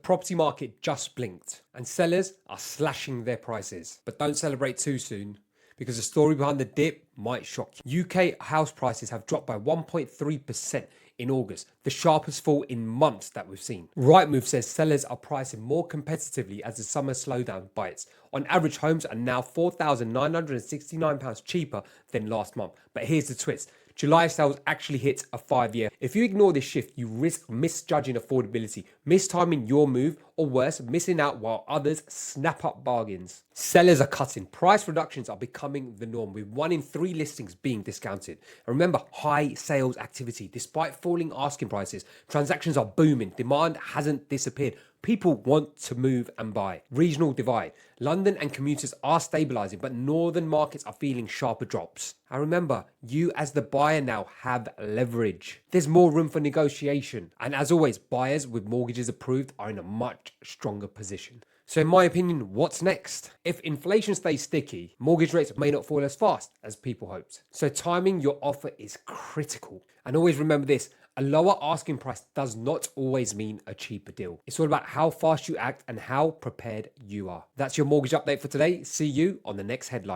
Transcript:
property market just blinked and sellers are slashing their prices. But don't celebrate too soon, because the story behind the dip might shock you. UK house prices have dropped by 1.3% in August, the sharpest fall in months that we've seen. Rightmove says sellers are pricing more competitively as the summer slowdown bites. On average, homes are now £4,969 cheaper than last month. But here's the twist. July sales actually hit a 5-year. If you ignore this shift, you risk misjudging affordability, mistiming your move, or worse, missing out while others snap up bargains. Sellers are cutting. Price reductions are becoming the norm, with 1 in 3 listings being discounted. And remember, high sales activity. Despite falling asking prices, transactions are booming. Demand hasn't disappeared. People want to move and buy. Regional divide. London and commuters are stabilizing, but northern markets are feeling sharper drops. And remember, you as the buyer now have leverage. There's more room for negotiation. And as always, buyers with mortgages approved are in a much stronger position. So in my opinion, what's next? If inflation stays sticky, mortgage rates may not fall as fast as people hoped. So timing your offer is critical. And always remember this, a lower asking price does not always mean a cheaper deal. It's all about how fast you act and how prepared you are. That's your mortgage update for today. See you on the next headline.